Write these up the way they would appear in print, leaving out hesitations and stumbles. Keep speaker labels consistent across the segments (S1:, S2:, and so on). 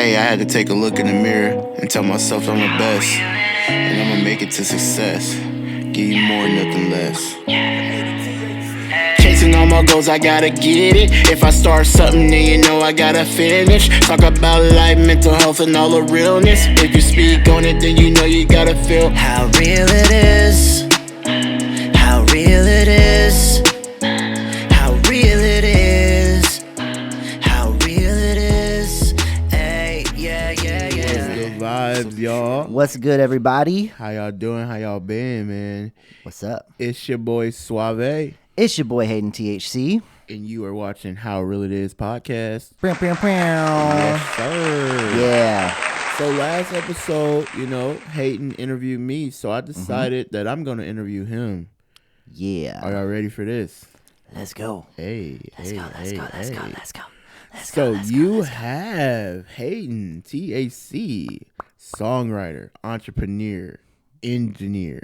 S1: Hey, I had to take a look in the mirror and tell myself I'm the best. And I'ma make it to success. Give you more, nothing less. Chasing all my goals, I gotta get it. If I start something, then you know I gotta finish. Talk about life, mental health, and all the realness. If you speak on it, then you know you gotta feel
S2: how real it is. How real it is. How real it is. How real it is. Hey, yeah.
S3: Good vibes, y'all.
S2: What's good, everybody?
S3: How y'all doing? How y'all been, man?
S2: What's up?
S3: It's your boy Suavee,
S2: It's your boy Hayden THC.
S3: and you are watching How Real It Is podcast.
S2: Yes,
S3: Sir.
S2: Yeah.
S3: So last episode, Hayden interviewed me, so I decided that I'm gonna interview him.
S2: Yeah.
S3: Are y'all ready for this?
S2: Let's go.
S3: Let's
S2: Let's go.
S3: So you have Hayden THC, songwriter, entrepreneur, engineer,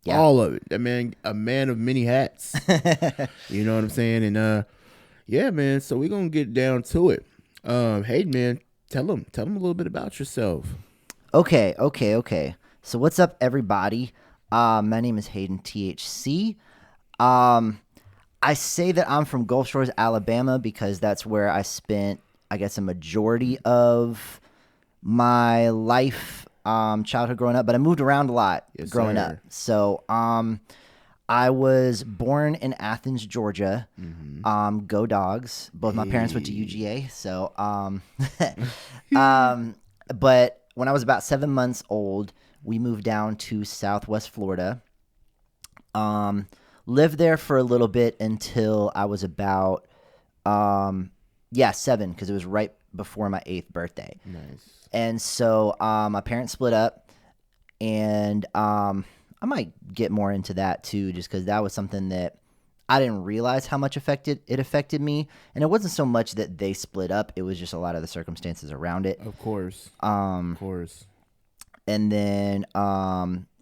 S2: Yeah.
S3: all of it. That man, a man of many hats. You know what I'm saying? And yeah, man. So we're gonna get down to it. Hayden, man, tell him a little bit about yourself.
S2: Okay. So what's up, everybody? My name is Hayden THC. I say that I'm from Gulf Shores, Alabama, because that's where I spent, I guess, a majority of my life, childhood growing up. But I moved around a lot growing up. So I was born in Athens, Georgia. Go Dogs. Both my parents went to UGA. So, but when I was about 7 months old, we moved down to Southwest Florida. Lived there for a little bit until I was about, 7, because it was right before my 8th birthday.
S3: Nice.
S2: And so my parents split up, and I might get more into that too, just because that was something that I didn't realize how much it affected me. And it wasn't so much that they split up; it was just a lot of the circumstances around it.
S3: Of course.
S2: And then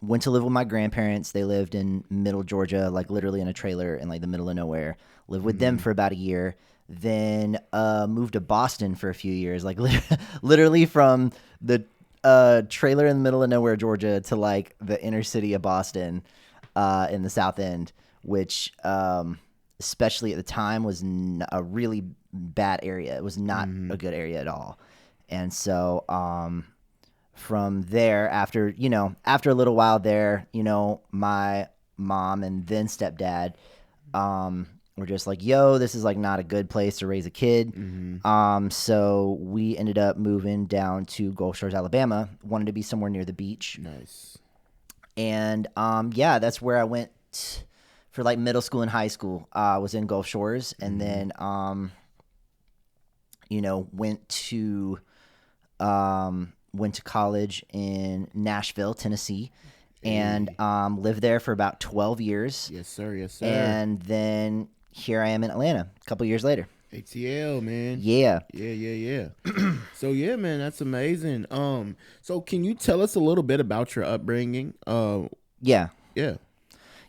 S2: went to live with my grandparents. They lived in middle Georgia, like literally in a trailer in like the middle of nowhere. Lived with them for about a year. Then moved to Boston for a few years, like literally from the trailer in the middle of nowhere, Georgia, to like the inner city of Boston in the South End, which especially at the time was a really bad area. It was not a good area at all. And so from there, after a little while there, my mom and then stepdad were just like, yo, this is like not a good place to raise a kid. So we ended up moving down to Gulf Shores, Alabama. Wanted to be somewhere near the beach.
S3: Nice.
S2: And that's where I went for like middle school and high school. Was in Gulf Shores, and then went to college in Nashville, Tennessee, and lived there for about 12 years.
S3: Yes, sir.
S2: And then here I am in Atlanta a couple years later.
S3: ATL, man.
S2: Yeah.
S3: So yeah, man, that's amazing. So can you tell us a little bit about your upbringing?
S2: Yeah.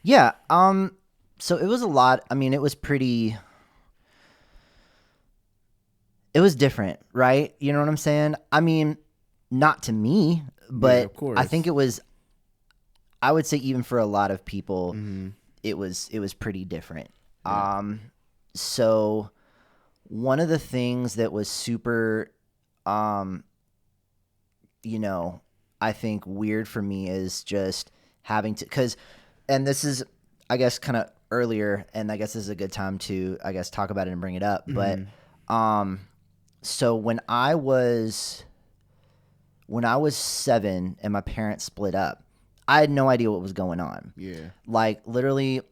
S2: So it was a lot. I mean, it was different, right? You know what I'm saying? I mean, not to me, but
S3: of course.
S2: I think it was, I would say even for a lot of people, it was pretty different.
S3: Yeah.
S2: So one of the things that was super, I think weird for me is just having to, and this is, I guess, kind of earlier, and I guess this is a good time to, I guess, talk about it and bring it up. But, so when I was 7 and my parents split up, I had no idea what was going on.
S3: Yeah.
S2: Like literally,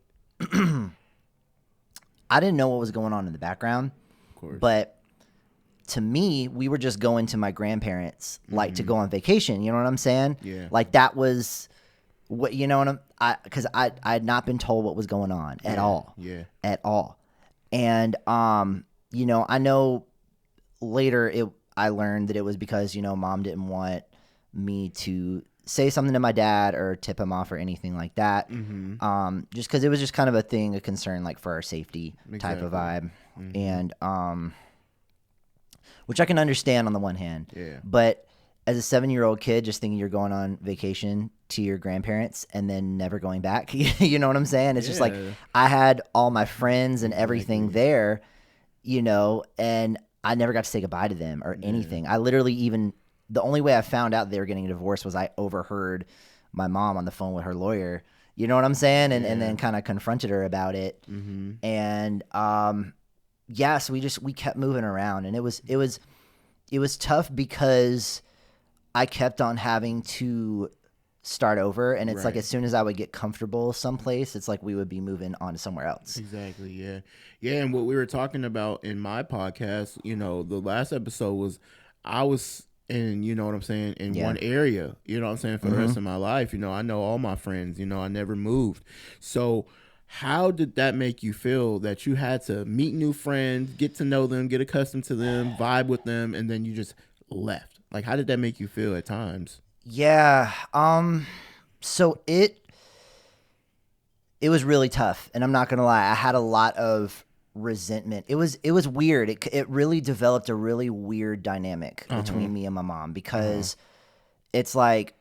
S2: I didn't know what was going on in the background.
S3: Of course.
S2: But to me, we were just going to my grandparents, like to go on vacation. You know what I'm saying?
S3: Yeah.
S2: Like that was what, because I had not been told what was going on at all.
S3: Yeah.
S2: At all. And, I know later I learned that it was because, mom didn't want me to say something to my dad or tip him off or anything like that. Just because it was just kind of a concern like for our safety type of vibe. And which I can understand on the one hand.
S3: Yeah.
S2: But as a 7-year-old kid, just thinking you're going on vacation to your grandparents and then never going back, you know what I'm saying? It's just like
S3: Yeah.
S2: I had all my friends and everything there, you know, and I never got to say goodbye to them or anything. I literally even the only way I found out they were getting a divorce was I overheard my mom on the phone with her lawyer. You know what I'm saying? And then kind of confronted her about it.
S3: Mm-hmm.
S2: And so we kept moving around, and it was tough because I kept on having to start over, and it's like as soon as I would get comfortable someplace, it's like we would be moving on to somewhere else.
S3: Exactly. Yeah. Yeah. And what we were talking about in my podcast, you know, the last episode was I was in, you know what I'm saying, in one area, you know what I'm saying, for the rest of my life. You know, I know all my friends, you know, I never moved. So how did that make you feel that you had to meet new friends, get to know them, get accustomed to them, vibe with them, and then you just left? Like, how did that make you feel at times?
S2: Yeah. So it was really tough, and I'm not gonna lie. I had a lot of resentment. It was weird. It really developed a really weird dynamic between me and my mom because it's like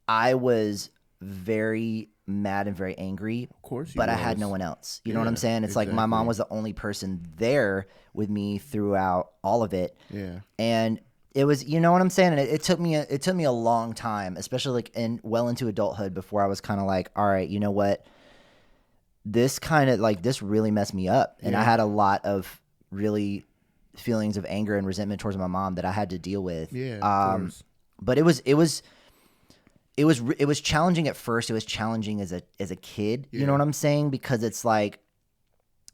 S2: I was very mad and very angry.
S3: Of course,
S2: but I had no one else. You know what I'm saying? It's like my mom was the only person there with me throughout all of it.
S3: Yeah.
S2: And it was, you know what I'm saying? And it took me a long time, especially like into adulthood, before I was kind of like, all right, you know what? This really messed me up. And I had a lot of really feelings of anger and resentment towards my mom that I had to deal with.
S3: Yeah. Of course.
S2: But it was challenging at first. It was challenging as a kid. You know what I'm saying? Because it's like,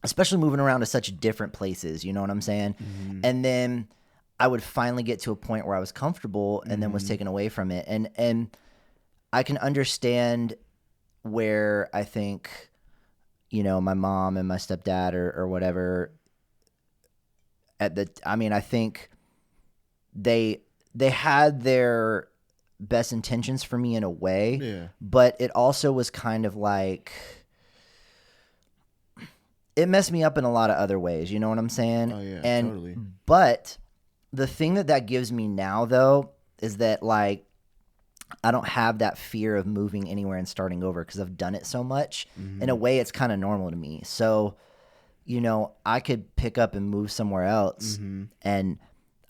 S2: especially moving around to such different places, you know what I'm saying?
S3: Mm-hmm.
S2: And then I would finally get to a point where I was comfortable and then was taken away from it. And I can understand where I think, you know, my mom and my stepdad or whatever I think they had their best intentions for me in a way, but it also was kind of like it messed me up in a lot of other ways. You know what I'm saying?
S3: Oh yeah,
S2: and
S3: totally.
S2: But the thing that gives me now though is that like I don't have that fear of moving anywhere and starting over because I've done it so much. In a way, it's kind of normal to me. So, you know, I could pick up and move somewhere else, and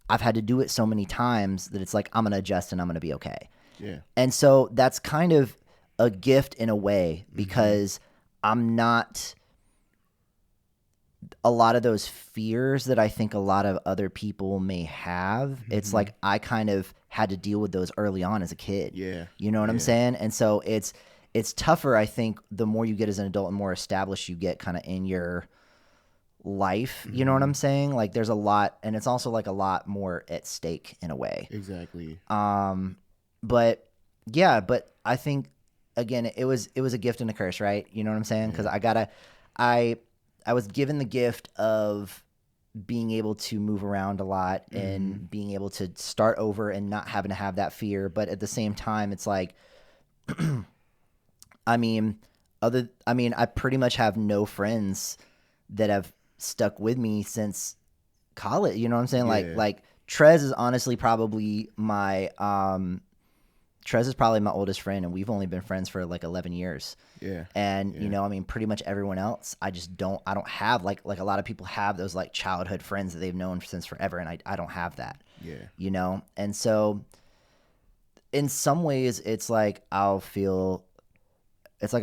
S2: I've had to do it so many times that it's like I'm gonna adjust and I'm gonna be okay.
S3: Yeah.
S2: And so that's kind of a gift in a way because I'm not a lot of those fears that I think a lot of other people may have. It's like I kind of had to deal with those early on as a kid.
S3: Yeah.
S2: You know what I'm saying? And so it's tougher, I think, the more you get as an adult and more established you get kind of in your life. You know what I'm saying? Like there's a lot, and it's also like a lot more at stake in a way.
S3: Exactly.
S2: But I think again, it was a gift and a curse, right? You know what I'm saying? Because I was given the gift of being able to move around a lot and being able to start over and not having to have that fear. But at the same time, it's like, I pretty much have no friends that have stuck with me since college. You know what I'm saying?
S3: Yeah.
S2: Like Trez is honestly probably my oldest friend, and we've only been friends for like 11 years.
S3: Yeah.
S2: And you know, I mean, pretty much everyone else, I don't have like a lot of people have those like childhood friends that they've known since forever, and I don't have that.
S3: Yeah.
S2: You know, and so in some ways, it's like I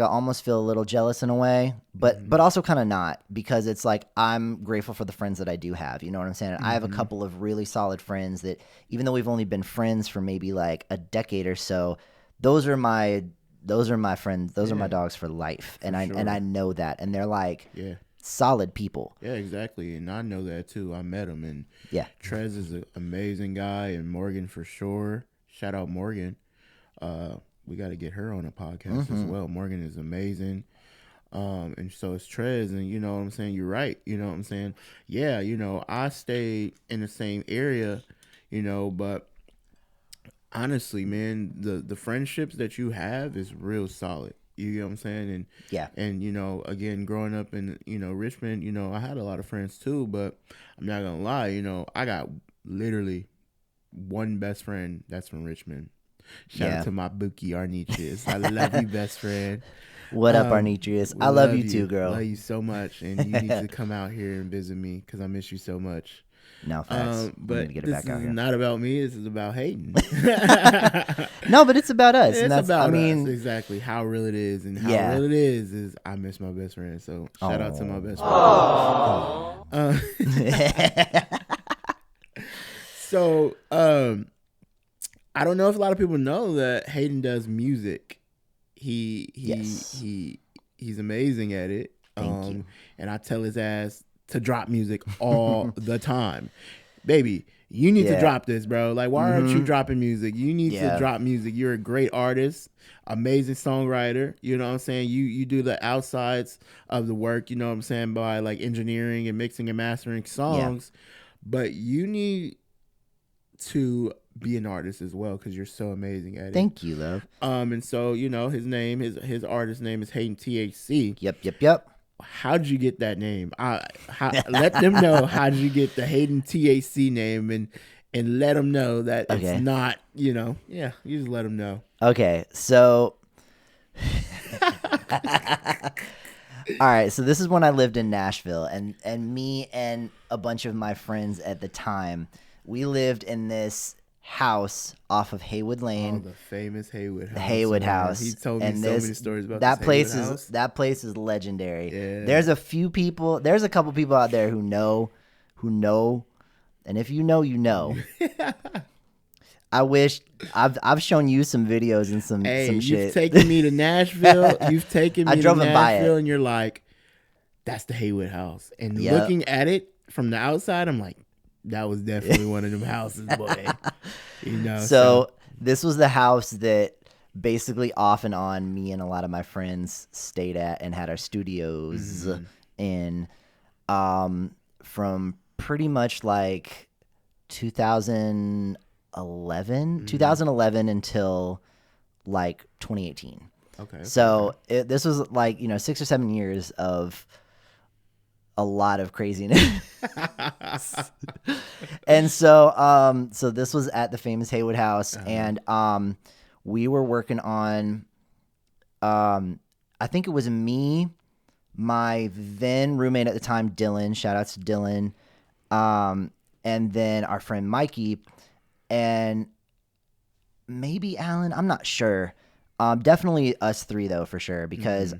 S2: almost feel a little jealous in a way, but also kind of not, because it's like I'm grateful for the friends that I do have. You know what I'm saying? I have a couple of really solid friends that, even though we've only been friends for maybe like a decade or so, those are my friends. Those are my dogs for life, and I know that, and they're like solid people.
S3: Yeah, exactly, and I know that too. I met him, and Trez is an amazing guy, and Morgan for sure. Shout out Morgan. We got to get her on a podcast as well. Morgan is amazing. And so it's Trez, and you know what I'm saying? You're right. You know what I'm saying? Yeah, you know, I stayed in the same area, you know, but honestly, man, the friendships that you have is real solid. You know what I'm saying? And
S2: Yeah.
S3: And again, growing up in Richmond, I had a lot of friends too. But I'm not gonna lie, I got literally one best friend that's from Richmond. Shout out to my Bookie Arnitrius. I love you, best friend.
S2: What up, Arnitrius? I love you too, girl.
S3: Love you so much, and you need to come out here and visit me because I miss you so much.
S2: No, facts.
S3: But
S2: to get it
S3: this
S2: back out
S3: is
S2: here.
S3: not about me. This is about Hayden.
S2: No, but it's about us.
S3: It's
S2: and that's,
S3: about
S2: I mean,
S3: us. Exactly how real it is. And how
S2: Yeah.
S3: real it is I miss my best friend. So shout out to my best friend. So I don't know if a lot of people know that Hayden does music. He's amazing at it.
S2: Thank you.
S3: And I tell his ass to drop music all the time. Baby, you need to drop this, bro. Like, why aren't you dropping music? You need to drop music. You're a great artist, amazing songwriter. You know what I'm saying? You do the outsides of the work, you know what I'm saying, by like engineering and mixing and mastering songs. Yeah. But you need to be an artist as well because you're so amazing at it.
S2: Thank you, love.
S3: And so, his artist name is Hayden THC.
S2: Yep.
S3: How'd you get that name? Let them know how'd you get the Hayden THC name and let them know that it's not, you just let them know.
S2: Okay, so all right, so this is when I lived in Nashville, and me and a bunch of my friends at the time, we lived in this house off of Haywood Lane.
S3: Oh, the famous Haywood House.
S2: Haywood House.
S3: He told me so many stories about
S2: that
S3: this
S2: place.
S3: Haywood House.
S2: That place is legendary.
S3: Yeah.
S2: There's a couple people out there who know, and if you know, you know. I wish I've shown you some videos and some shit.
S3: You've taken me to Nashville. You've taken me to Nashville, and you're like, that's the Haywood House. And looking at it from the outside, I'm like, that was definitely one of them houses, boy. So this was the house that basically off and on me and a lot of my friends stayed at and had our studios in from pretty much like 2011 until like 2018. Okay.
S2: So this was like 6 or 7 years of a lot of craziness. And so this was at the famous Haywood House, and we were working on I think it was me, my then roommate at the time, Dylan, shout outs to Dylan, and then our friend Mikey, and maybe Alan, I'm not sure. Definitely us three though, for sure, because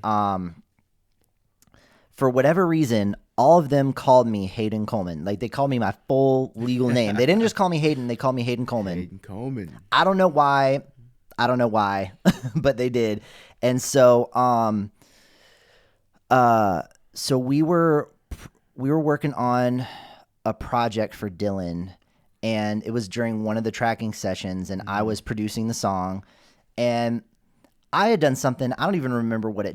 S2: for whatever reason, all of them called me Hayden Coleman. Like, they called me my full legal name. They didn't just call me Hayden, they called me Hayden Coleman.
S3: Hayden Coleman.
S2: I don't know why, but they did. And so so we were working on a project for Dylan, and it was during one of the tracking sessions, and I was producing the song, and I had done something, I don't even remember what I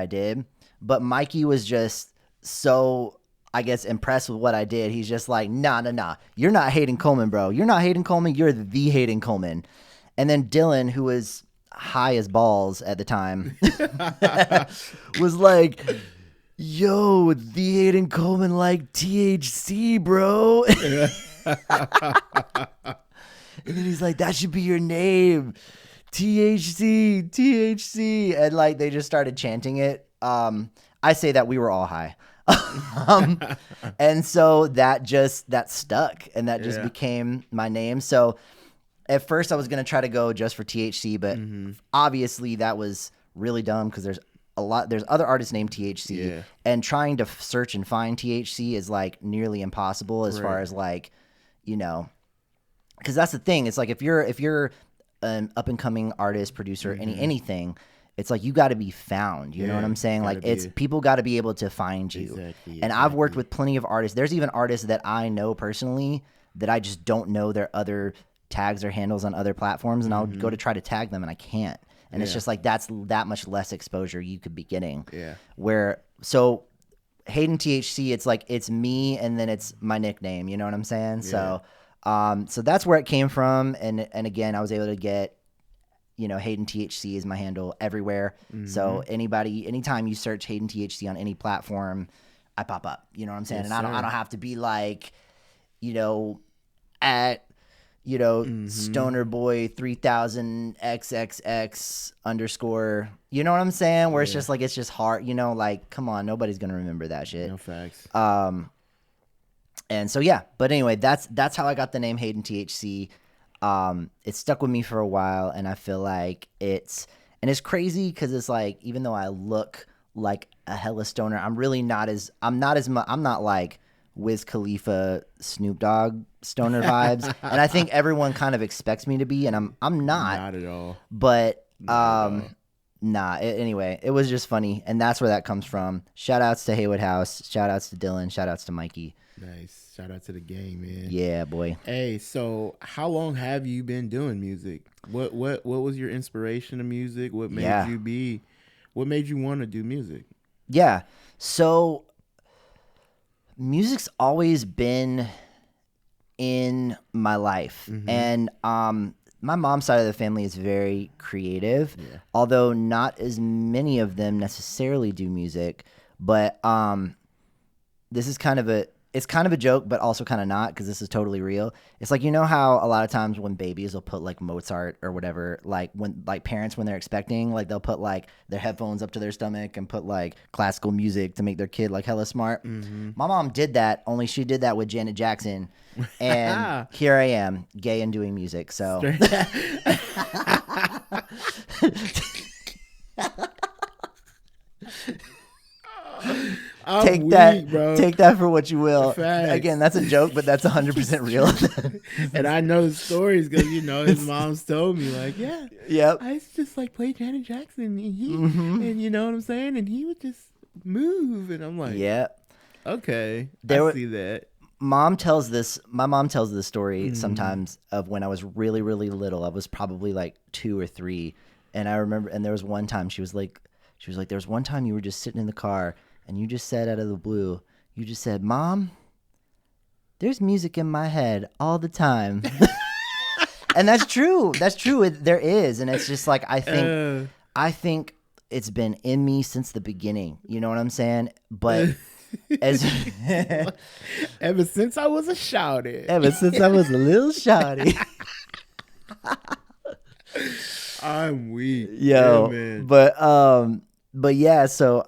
S2: did, but Mikey was just so, I guess, impressed with what I did. He's just like, nah. You're not Hayden Coleman, bro. You're not Hayden Coleman. You're the Hayden Coleman. And then Dylan, who was high as balls at the time, was like, yo, the Hayden Coleman, like THC, bro. And then he's like, that should be your name. THC. And like, they just started chanting it. I say that we were all high. And so that stuck, and that just became my name. So at first I was going to try to go just for THC, but obviously that was really dumb because there's other artists named THC, and trying to search and find THC is like nearly impossible as far as like, because that's the thing. It's like if you're an up and coming artist, producer, anything, it's like you got to be found. You know what I'm saying? Like people got to be able to find you. Exactly. And I've worked with plenty of artists. There's even artists that I know personally that I just don't know their other tags or handles on other platforms, and I'll go to try to tag them and I can't. And it's just like that's that much less exposure you could be getting. Yeah. So Hayden THC, it's like it's me and then it's my nickname. You know what I'm saying? Yeah. So that's where it came from. And again, I was able to get Hayden THC is my handle everywhere. So anytime you search Hayden THC on any platform, I pop up. You know what I'm saying?
S3: Yes,
S2: and I don't have to be like, at Stoner Boy 3000 XXX _ you know what I'm saying? Where it's just like, it's just hard, like, come on, nobody's gonna remember that shit.
S3: No facts.
S2: And so yeah, but anyway, that's how I got the name Hayden THC. It stuck with me for a while, and I feel like it's crazy because it's like, even though I look like a hella stoner, I'm not like Wiz Khalifa, Snoop Dogg stoner vibes, and I think everyone kind of expects me to be, and I'm not.
S3: Not at all.
S2: But anyway, it was just funny, and that's where that comes from. Shout outs to Haywood House, shout outs to Dylan, shout outs to Mikey.
S3: Nice. Shout out to the gang, man.
S2: Yeah, boy.
S3: Hey, so how long have you been doing music? What was your inspiration of music? What made you want to do music?
S2: Yeah. So music's always been in my life. And my mom's side of the family is very creative, although not as many of them necessarily do music. But this is it's kind of a joke, but also kind of not, because this is totally real. It's like, how a lot of times when babies will put like Mozart or whatever, like when like parents, when they're expecting, like they'll put like their headphones up to their stomach and put like classical music to make their kid like hella smart. My mom did that, only she did that with Janet Jackson. And here I am, gay and doing music. So take that for what you will.
S3: Facts.
S2: Again, that's a joke, but that's 100% real.
S3: And I know the stories because his mom's told me like, I used to just like play Janet Jackson, and he and you know what I'm saying, and he would just move, and I'm like, okay, I see that.
S2: My mom tells this story sometimes of when I was really, really little. I was probably like 2 or 3, and I remember, and there was one time she was like, there was one time you were just sitting in the car, and you just said out of the blue, you just said, "Mom, there's music in my head all the time." And that's true. That's true. There is. And it's just like, I think it's been in me since the beginning. You know what I'm saying? But
S3: ever since I was a shouty.
S2: Ever since I was a little shouty.
S3: I'm weak.
S2: Yo,
S3: man.
S2: But yeah, so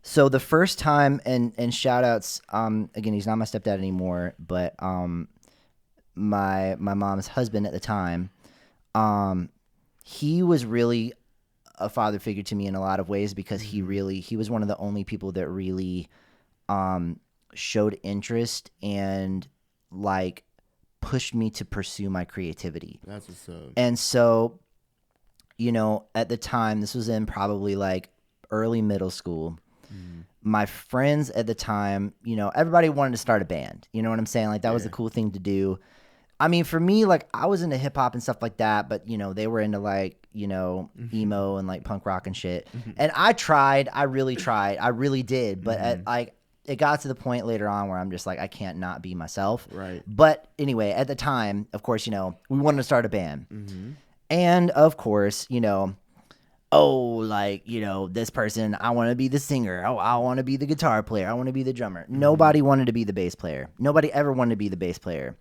S2: so the first time, and shout outs, again, he's not my stepdad anymore, but my mom's husband at the time, he was really a father figure to me in a lot of ways, because he was one of the only people that really showed interest and like pushed me to pursue my creativity. That's what's up. And so, at the time, this was in probably like early middle school. My friends at the time, everybody wanted to start a band. You know what I'm saying? Like, that was the cool thing to do. I mean, for me, like, I was into hip hop and stuff like that, but they were into like, emo and like punk rock and shit. And I really tried. I really did. But it got to the point later on where I'm just like, I can't not be myself. Right. But anyway, at the time, of course, we wanted to start a band. And of course, this person, I want to be the singer. Oh, I want to be the guitar player. I want to be the drummer. Nobody wanted to be the bass player. Nobody ever wanted to be the bass player.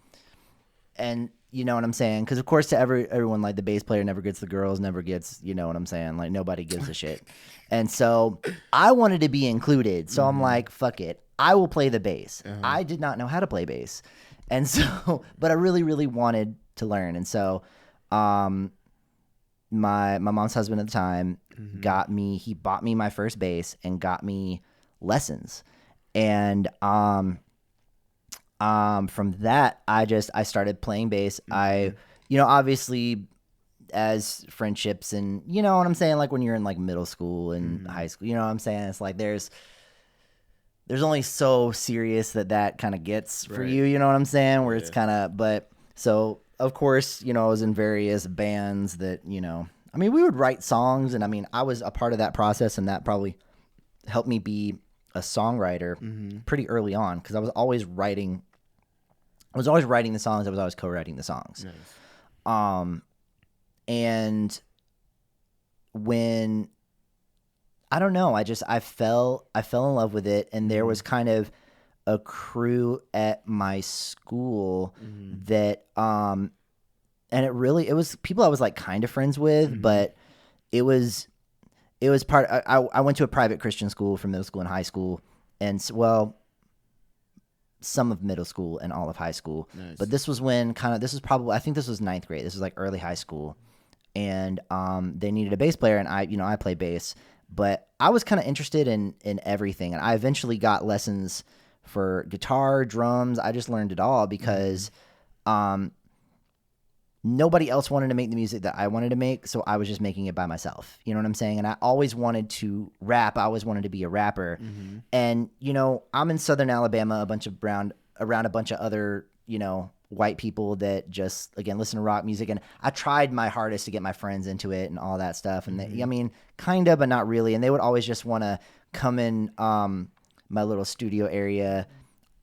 S2: And you know what I'm saying? Because of course, to everyone, like, the bass player never gets the girls, never gets, you know what I'm saying? Like, nobody gives a shit. And so I wanted to be included. So I'm like, fuck it. I will play the bass. I did not know how to play bass. And so, but I really, really wanted to learn. And so, my mom's husband at the time he bought me my first bass and got me lessons. And, from that, I started playing bass. I, obviously, as friendships and, you know what I'm saying? Like, when you're in like middle school and high school, you know what I'm saying? It's like, there's only so serious that kind of gets for you. You know what I'm saying? Where it's kind of, but so of course, I was in various bands that, I mean, we would write songs, and I mean, I was a part of that process, and that probably helped me be a songwriter pretty early on, because I was always writing the songs. I was always co-writing the songs. Nice. And when I don't know, I fell in love with it, and there was kind of a crew at my school that and it was people I was like kind of friends with, but it was part I went to a private Christian school for middle school and high school, and some of middle school and all of high school.
S3: Nice.
S2: But this was when I think this was ninth grade. This was like early high school. And they needed a bass player, and I play bass, but I was kind of interested in everything, and I eventually got lessons for guitar, drums. I just learned it all because nobody else wanted to make the music that I wanted to make, so I was just making it by myself. You know what I'm saying? And I always wanted to rap. I always wanted to be a rapper. And I'm in Southern Alabama, around a bunch of other white people that just, again, listen to rock music. And I tried my hardest to get my friends into it and all that stuff. And I mean, kind of, but not really. And they would always just want to come in my little studio area.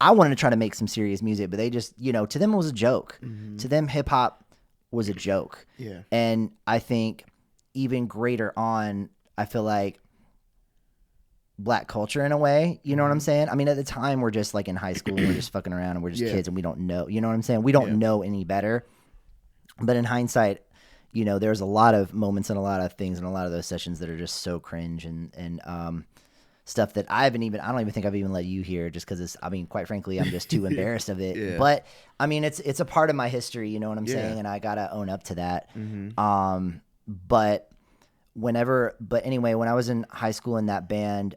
S2: I wanted to try to make some serious music, but they just, to them it was a joke. To them, hip hop was a joke.
S3: Yeah.
S2: And I think even greater on, I feel like Black culture in a way, you know what I'm saying? I mean, at the time we're just like in high school and we're just fucking around and we're just kids and we don't know, you know what I'm saying? We don't know any better. But in hindsight, there's a lot of moments and a lot of things in a lot of those sessions that are just so cringe and stuff that I don't even think I've even let you hear, just because quite frankly, I'm just too embarrassed of it.
S3: Yeah.
S2: But I mean, it's a part of my history, you know what I'm saying? And I gotta own up to that. But anyway, when I was in high school in that band,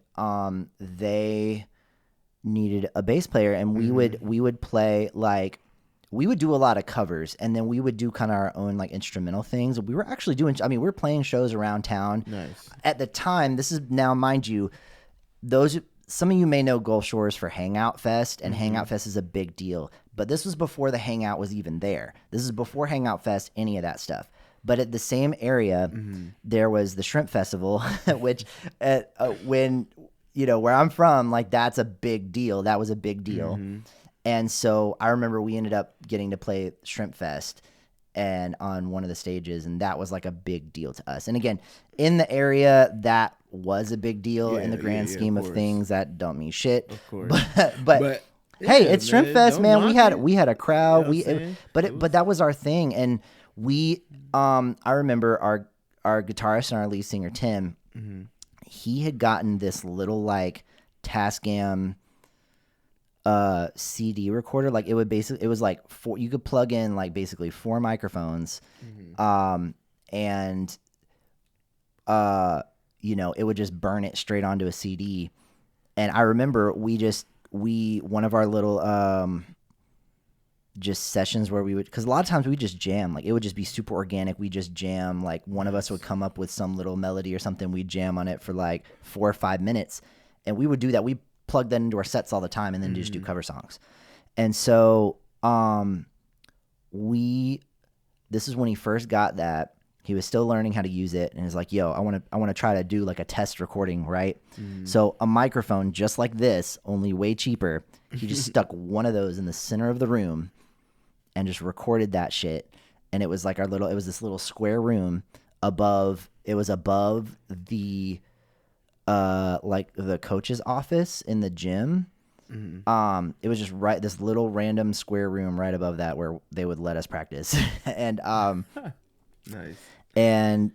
S2: they needed a bass player, and we would play, like, we would do a lot of covers, and then we would do kind of our own like instrumental things. We were actually we were playing shows around town.
S3: Nice.
S2: At the time, this is now, mind you, some of you may know Gulf Shores for Hangout Fest, and Hangout Fest is a big deal. But this was before the Hangout was even there. This is before Hangout Fest, any of that stuff. But at the same area, there was the Shrimp Festival, which when, where I'm from, like, that's a big deal. That was a big deal. And so I remember we ended up getting to play Shrimp Fest and on one of the stages, and that was like a big deal to us. And again, in the area, that was a big deal in the grand scheme of things. That don't mean shit.
S3: Of course.
S2: But hey, it's Shrimp Fest, man. We had a crowd. But that was our thing. And I remember our guitarist and our lead singer, Tim, he had gotten this little like Tascam CD recorder. Like, it was like you could plug in like basically 4 microphones, and it would just burn it straight onto a CD. And I remember one of our little just sessions where we would, because a lot of times we just jam, like it would just be super organic. We just jam, like one of us would come up with some little melody or something, we'd jam on it for like 4 or 5 minutes, and we would do that. We plug that into our sets all the time, and then just do cover songs. And so this is when he first got that. He was still learning how to use it, and he's like, yo, I want to try to do like a test recording, right? So a microphone just like this, only way cheaper. He just stuck one of those in the center of the room and just recorded that shit. And it was like it was this little square room above the like the coach's office in the gym. It was just this little random square room right above that where they would let us practice. And
S3: nice.
S2: And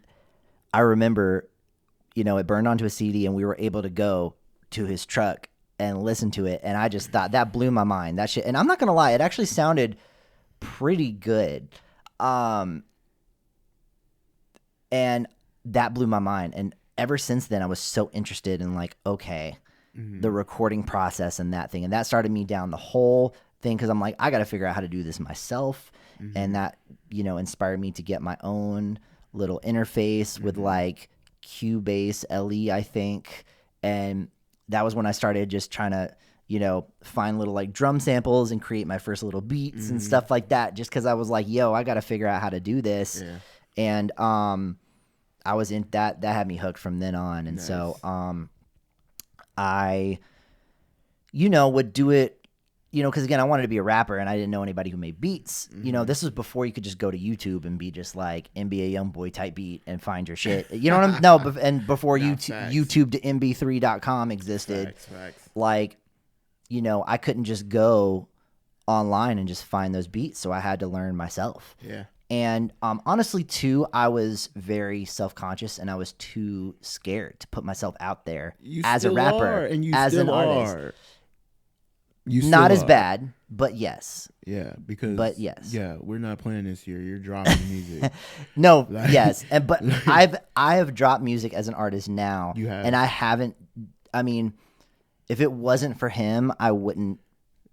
S2: I remember, it burned onto a CD, and we were able to go to his truck and listen to it. And I just thought that blew my mind, that shit. And I'm not gonna lie, it actually sounded pretty good. And that blew my mind. And ever since then, I was so interested in like, okay, the recording process and that thing. And that started me down the whole thing, because I'm like, I got to figure out how to do this myself. And that, inspired me to get my own little interface with like Cubase LE, I think. And that was when I started just trying to, find little like drum samples and create my first little beats and stuff like that, just because I was like, yo, I got to figure out how to do this.
S3: Yeah.
S2: And I was in that had me hooked from then on. And so I would do it you know, because again, I wanted to be a rapper and I didn't know anybody who made beats.
S3: Mm-hmm.
S2: You know, this was before you could just go to YouTube and be just like NBA Youngboy type beat and find your shit. You know what I'm? No, and before YouTube to MB3.com existed,
S3: Facts.
S2: like, you know, I couldn't just go online and just find those beats, so I had to learn myself.
S3: Yeah.
S2: And honestly, too, I was very self-conscious and I was too scared to put myself out there as a rapper, as an artist. Not as bad, but yes.
S3: Yeah, because yeah, we're not playing this year. You're dropping music.
S2: No, yes, but I have dropped music as an artist now.
S3: You have,
S2: and I haven't. I mean, if it wasn't for him, I wouldn't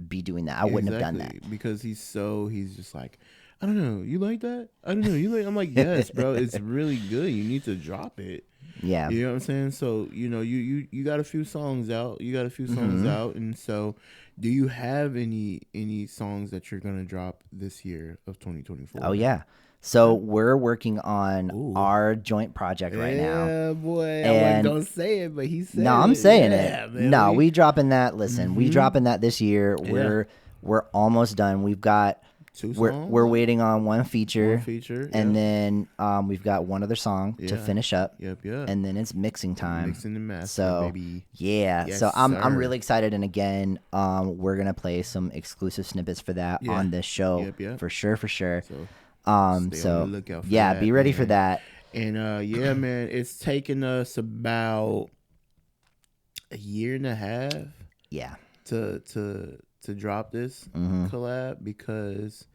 S2: be doing that. I wouldn't have done that
S3: because he's just like, I don't know. You like that? I don't know. You like? I'm like, yes, bro. It's really good. You need to drop it.
S2: Yeah.
S3: You know what I'm saying? So, you know, you got a few songs out. And so do you have any songs that you're going to drop this year of 2024?
S2: Oh, yeah. So we're working on our joint project right now.
S3: Yeah, boy. I wasn't going to say it, but he said
S2: No, I'm saying it.
S3: Man,
S2: no, we dropping that. Listen, we dropping that this year. We're almost done. We've got
S3: 2 songs?
S2: We're waiting on one feature. And
S3: yeah.
S2: then we've got one other song to finish up.
S3: Yep.
S2: And then it's mixing time.
S3: Mixing and mastering,
S2: so,
S3: baby.
S2: Yeah.
S3: Yes,
S2: so I'm
S3: sir.
S2: really excited. And again, we're gonna play some exclusive snippets for that on this show.
S3: Yep.
S2: For sure.
S3: So, stay
S2: on
S3: the lookout for
S2: yeah,
S3: that,
S2: be ready
S3: man.
S2: for that.
S3: And yeah, man, it's taken us about a year and a half.
S2: Yeah.
S3: To drop this collab because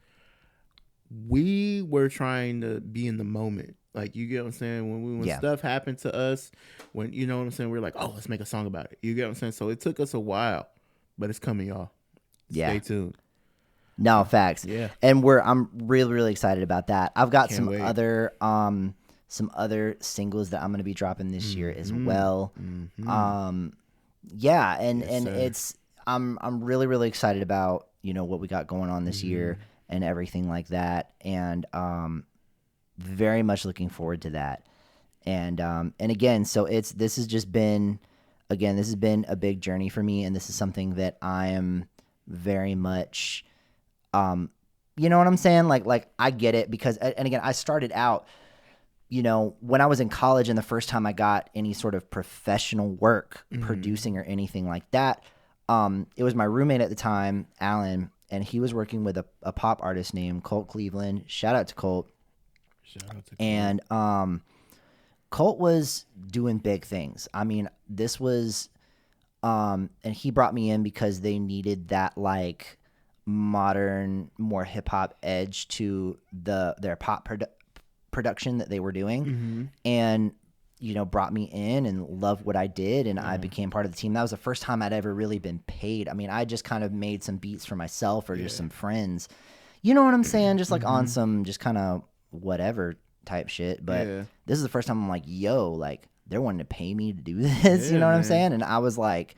S3: we were trying to be in the moment. Like, you get what I'm saying? When stuff happened to us, when, you know what I'm saying, we're like, oh, let's make a song about it. You get what I'm saying? So it took us a while, but it's coming, y'all. Stay tuned.
S2: No, facts.
S3: Yeah.
S2: And I'm really, really excited about that. I've got
S3: Can't wait.
S2: some other singles that I'm going to be dropping this year as well. Yeah, and
S3: sir.
S2: it's I'm really, really excited about, you know, what we got going on this year and everything like that, and very much looking forward to that. And again, so this has been a big journey for me, and this is something that I am very much, you know what I'm saying? Like I get it, because, and again, I started out, you know, when I was in college, and the first time I got any sort of professional work producing or anything like that, it was my roommate at the time, Alan, and he was working with a pop artist named Colt Cleveland. Shout out to Colt. And Colt was doing big things. I mean, this was, and he brought me in because they needed that, like, modern, more hip hop edge to their pop production that they were doing, and, you know, brought me in and loved what I did, and I became part of the team. That was the first time I'd ever really been paid. I mean, I just kind of made some beats for myself or just some friends, you know what I'm saying, just like on some just kind of whatever type shit. But this is the first time I'm like, yo, like, they're wanting to pay me to do this, you know what I'm saying? And I was like,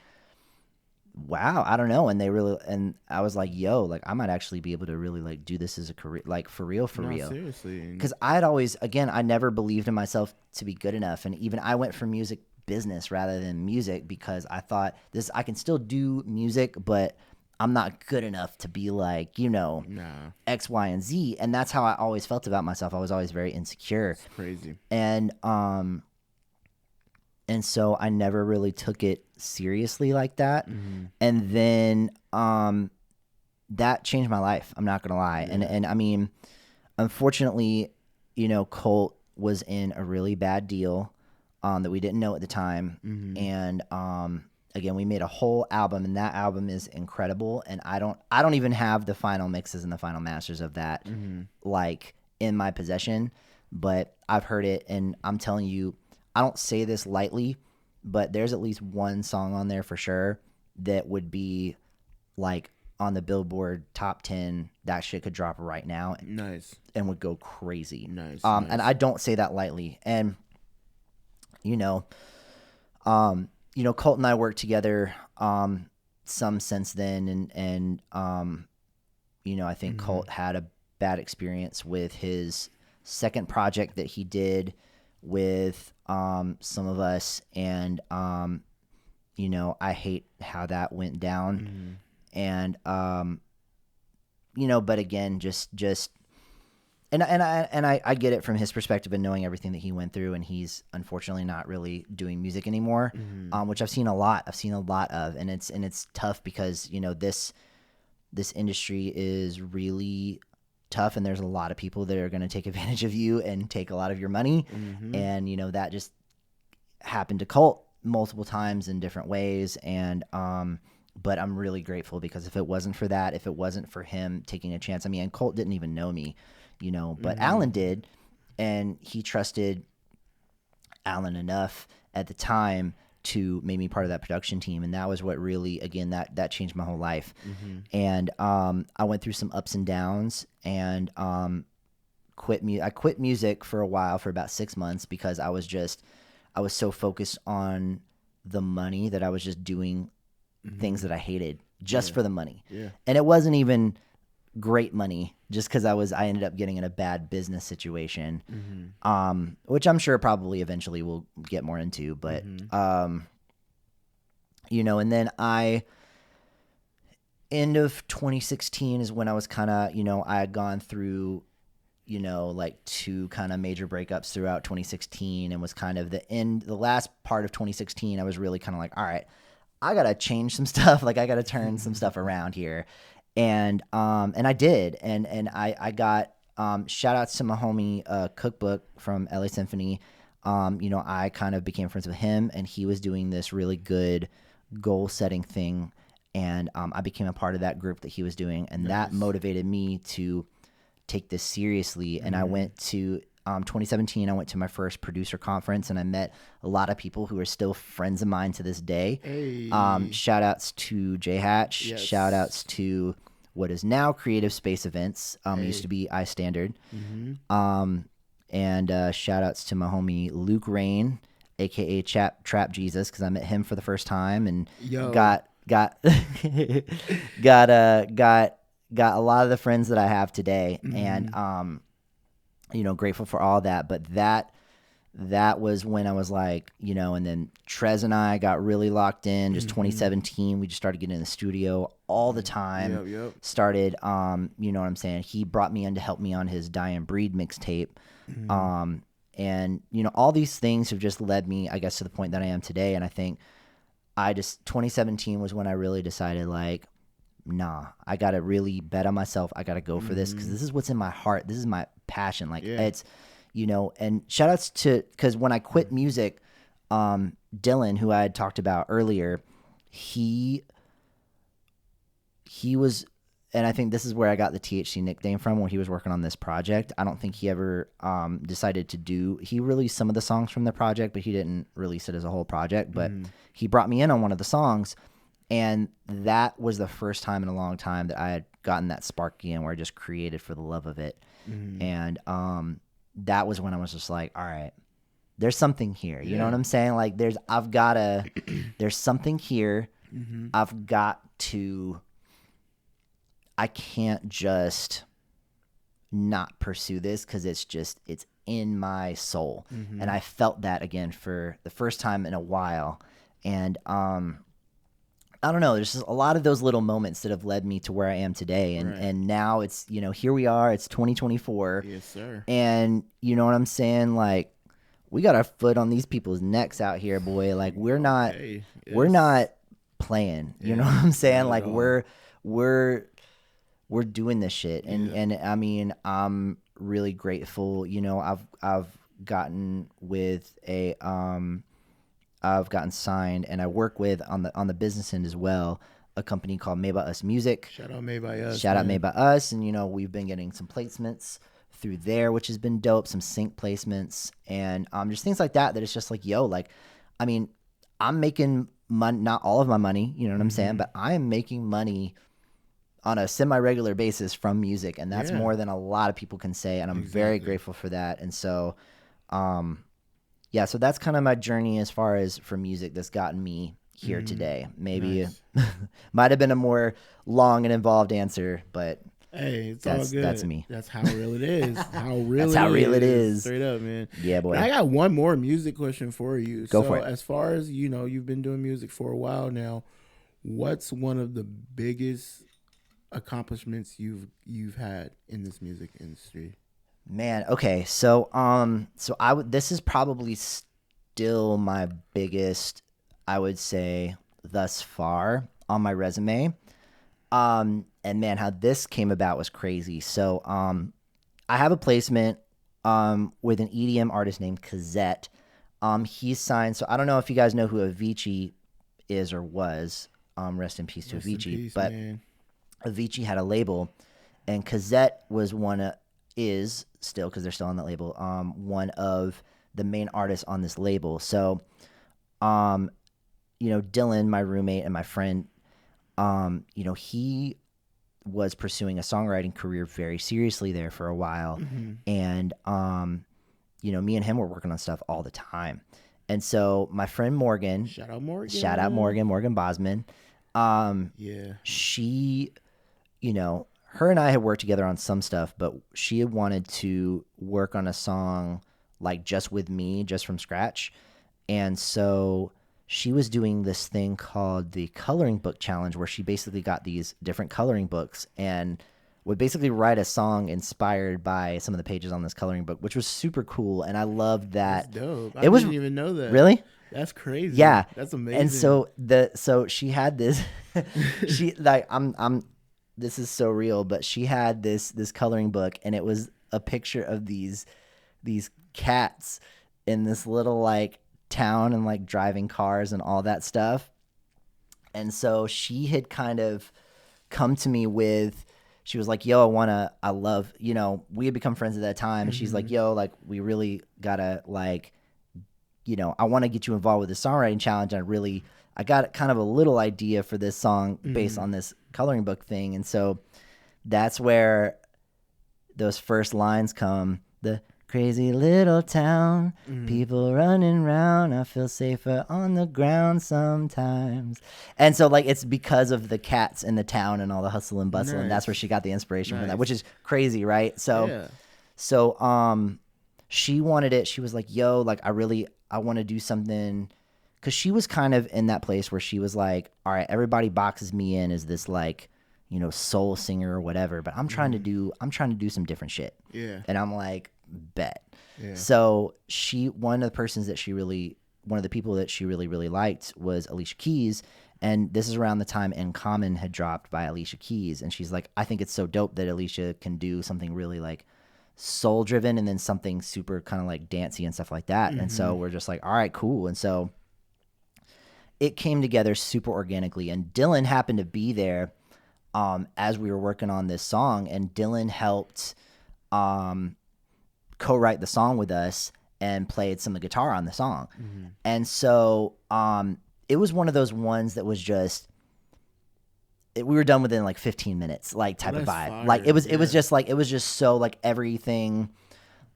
S2: wow, I don't know. And I was like, yo, like, I might actually be able to really, like, do this as a career, like, for real.
S3: Seriously.
S2: Because I never believed in myself to be good enough. And even I went for music business rather than music, because I thought I can still do music, but I'm not good enough to be like, you know, X, Y, and Z. And that's how I always felt about myself. I was always very insecure.
S3: It's crazy.
S2: And so I never really took it seriously like that. And then that changed my life. I'm not going to lie. And I mean, unfortunately, you know, Colt was in a really bad deal that we didn't know at the time. And again, we made a whole album, and that album is incredible. And I don't even have the final mixes and the final masters of that like in my possession, but I've heard it, and I'm telling you, I don't say this lightly, but there's at least one song on there for sure that would be like on the Billboard top 10. That shit could drop right now.
S3: Nice.
S2: And would go crazy.
S3: Nice.
S2: And I don't say that lightly. And, you know, Colt and I worked together some since then. And you know, I think Colt had a bad experience with his second project that he did with some of us, and you know, I hate how that went down. And but again, and I get it from his perspective and knowing everything that he went through, and he's unfortunately not really doing music anymore, which I've seen a lot of, and it's tough because this industry is really tough, and there's a lot of people that are going to take advantage of you and take a lot of your money, and that just happened to Colt multiple times in different ways, and but I'm really grateful because if it wasn't for that, if it wasn't for him taking a chance, and Colt didn't even know me, but Alan did, and he trusted Alan enough at the time to make me part of that production team, and that was what really, again, that changed my whole life. And I went through some ups and downs, and I quit music for a while, for about 6 months, because I was so focused on the money that I was just doing things that I hated just for the money. And it wasn't even great money, just because I ended up getting in a bad business situation, which I'm sure probably eventually we'll get more into, but and then end of 2016 is when I was kind of, I had gone through, like 2 kind of major breakups throughout 2016, and was kind of the last part of 2016, I was really kind of like, all right, I got to change some stuff. Like I got to turn some stuff around here. And I did. And I got, shout outs to my homie, Cookbook from LA Symphony. I kind of became friends with him, and he was doing this really good goal setting thing. And, I became a part of that group that he was doing. And that motivated me to take this seriously. And I went to, 2017, I went to my first producer conference, and I met a lot of people who are still friends of mine to this day.
S3: Hey.
S2: Shout outs to J Hatch.
S3: Yes.
S2: Shout outs to what is now Creative Space Events. Used to be iStandard. And shout outs to my homie Luke Rain, aka Trap Jesus, because I met him for the first time and got a lot of the friends that I have today, and grateful for all that. But that was when I was like, and then Trez and I got really locked in. Just 2017, we just started getting in the studio all the time. Started, you know what I'm saying? He brought me in to help me on his Die and Breed mixtape. And all these things have just led me, I guess, to the point that I am today. And I think 2017 was when I really decided, like, nah, I got to really bet on myself. I got to go for this, because this is what's in my heart. This is my passion. Like it's, and shout outs to, because when I quit music, Dylan, who I had talked about earlier, he was, and I think this is where I got the THC nickname from, when he was working on this project. I don't think he ever decided he released some of the songs from the project, but he didn't release it as a whole project. But he brought me in on one of the songs, and that was the first time in a long time that I had gotten that spark again, where I just created for the love of it. And that was when I was just like, all right, there's something here. You know what I'm saying? Like there's something here. I've got to, I can't just not pursue this, because it's in my soul. And I felt that again for the first time in a while. And I don't know, there's just a lot of those little moments that have led me to where I am today. And now it's, here we are, it's 2024.
S3: Yes, sir.
S2: And you know what I'm saying? Like, we got our foot on these people's necks out here, boy. Like we're not playing. You know what I'm saying? Like we're doing this shit. And I mean, I'm really grateful. I've gotten with I've gotten signed, and I work with on the business end as well, a company called Made by Us Music.
S3: Shout out Made by Us.
S2: Shout out Made by Us. And we've been getting some placements through there, which has been dope, some sync placements, and just things like that it's just like, like, I mean, I'm making money, not all of my money, you know what I'm saying, but I am making money on a semi-regular basis from music, and that's more than a lot of people can say, and I'm very grateful for that. And so so that's kind of my journey as far as for music that's gotten me here today. Maybe might have been a more long and involved answer, but
S3: hey, it's all good.
S2: That's me.
S3: That's how real it is. That's
S2: how real it is.
S3: Straight up, man.
S2: Yeah, boy.
S3: I got one more music question for you.
S2: Go for it.
S3: As far as you've been doing music for a while now, What's one of the biggest accomplishments you've had in this music industry?
S2: Man, okay. This is probably still my biggest, I would say, thus far on my resume. And man, how this came about was crazy. So, I have a placement with an EDM artist named Kazette. He's signed. So I don't know if you guys know who Avicii is or was. Rest in peace to Avicii. But man. Avicii had a label, and Kazette was is still, because they're still on that label, one of the main artists on this label. So, Dylan, my roommate and my friend, he was pursuing a songwriting career very seriously there for a while. And, me and him were working on stuff all the time. And so my friend Morgan, shout out Morgan Bosman. She, her and I had worked together on some stuff, but she had wanted to work on a song like just with me, just from scratch. And so she was doing this thing called the coloring book challenge, where she basically got these different coloring books and would basically write a song inspired by some of the pages on this coloring book, which was super cool. And I loved that.
S3: That's dope. I didn't even know that.
S2: Really?
S3: That's crazy.
S2: Yeah.
S3: That's amazing.
S2: And so she had this, this is so real, but she had this coloring book, and it was a picture of these cats in this little like town, and like driving cars and all that stuff. And so she had kind of come to me with, she was like, yo, I love, we had become friends at that time. And she's like, yo, like, we really gotta, like, I want to get you involved with the songwriting challenge. I got kind of a little idea for this song based on this coloring book thing. And so that's where those first lines come. The crazy little town, people running around. I feel safer on the ground sometimes. And so, like, it's because of the cats in the town and all the hustle and bustle, and that's where she got the inspiration from that, which is crazy, right? So, she wanted it. She was like, "Yo, like, I want to do something," because she was kind of in that place where she was like, "All right, everybody boxes me in as this like, soul singer or whatever, but I'm trying to do some different shit."
S3: Yeah,
S2: and I'm like, bet.
S3: Yeah.
S2: So one of the people that she really, really liked was Alicia Keys. And this is around the time In Common had dropped by Alicia Keys. And she's like, I think it's so dope that Alicia can do something really like soul driven and then something super kind of like dancey and stuff like that. And so we're just like, all right, cool. And so it came together super organically. And Dylan happened to be there as we were working on this song. And Dylan helped co-write the song with us and played some of the guitar on the song. And so it was one of those ones that was just we were done within like 15 minutes, like type of vibe. Fire. Like it was just so like everything.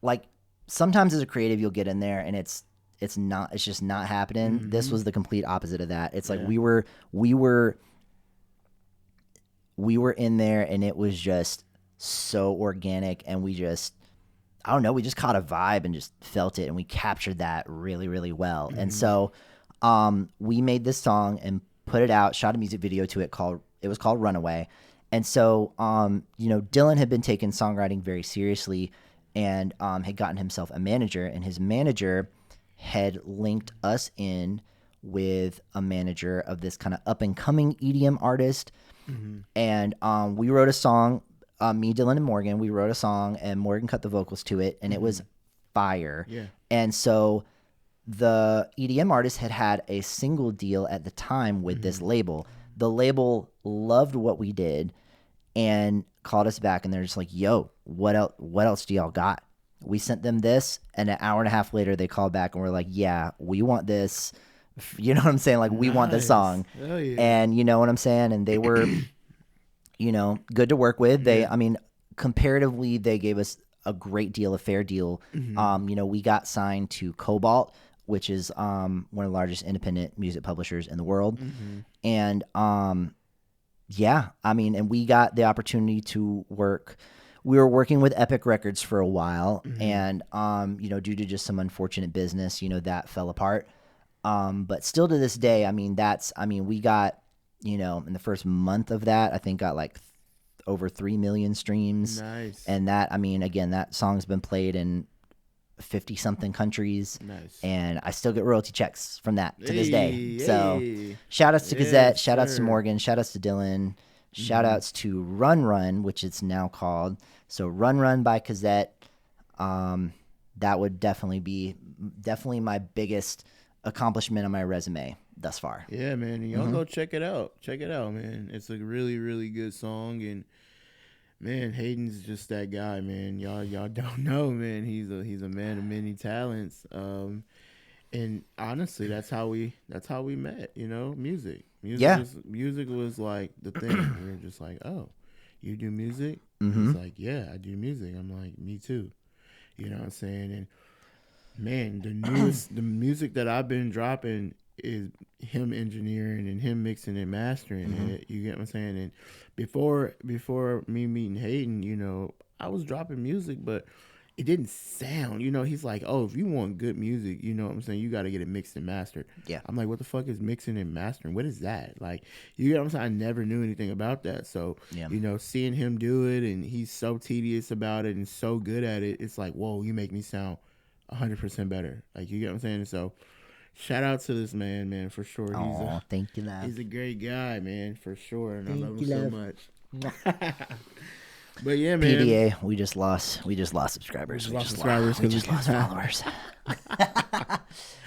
S2: Like sometimes as a creative you'll get in there and it's just not happening. This was the complete opposite of that. It's like we were in there and it was just so organic, and we just caught a vibe and just felt it, and we captured that really, really well. And so we made this song and put it out, shot a music video to it called Runaway. And so, Dylan had been taking songwriting very seriously and had gotten himself a manager, and his manager had linked us in with a manager of this kind of up and coming EDM artist. And we wrote a song, me, Dylan, and Morgan, we wrote a song, and Morgan cut the vocals to it, and it was fire. Yeah. And so the EDM artist had a single deal at the time with this label. The label loved what we did and called us back, and they're just like, yo, what else do y'all got? We sent them this, and an hour and a half later they called back and we're like, yeah, we want this. You know what I'm saying? Like, we want this song. Oh, yeah. And you know what I'm saying? And they were, good to work with. Comparatively, they gave us a great deal, a fair deal. We got signed to Cobalt, which is one of the largest independent music publishers in the world. And and we got the opportunity to work. We were working with Epic Records for a while, and due to just some unfortunate business, that fell apart. But still to this day, we got in the first month of that, I think got like over 3 million streams.
S3: Nice.
S2: And that, I mean, again, that song's been played in 50 something countries.
S3: Nice.
S2: And I still get royalty checks from that to this day.
S3: Hey.
S2: So shout outs to Gazette, shout outs to
S3: sir.
S2: Morgan, shout outs to Dylan, shout outs to Run Run, which it's now called. So Run Run by Gazette. That would definitely be my biggest accomplishment on my resume thus far.
S3: Yeah, man. And y'all go check it out. Check it out, man. It's a really, really good song. And man, Hayden's just that guy, man. Y'all don't know, man. He's a man of many talents. And honestly, that's how we met, music. Music was like the thing. We were just like, oh, you do music? He's like, yeah, I do music. I'm like, me too. You know what I'm saying? And man, the music that I've been dropping is him engineering and him mixing and mastering it. You get what I'm saying? And before me meeting Hayden, I was dropping music, but it didn't sound, he's like, oh, if you want good music, you know what I'm saying, you got to get it mixed and mastered.
S2: Yeah.
S3: I'm like, what the fuck is mixing and mastering? What is that? Like, you know what I'm saying? I never knew anything about that. So, seeing him do it, and he's so tedious about it and so good at it, it's like, whoa, you make me sound 100% better. Like, you get what I'm saying? So shout out to this man, for sure.
S2: Thank you, love.
S3: He's a great guy, man, for sure. And
S2: Thank
S3: I love
S2: you,
S3: him
S2: love.
S3: so much. But yeah, man.
S2: PDA, we just lost subscribers. We just lost followers.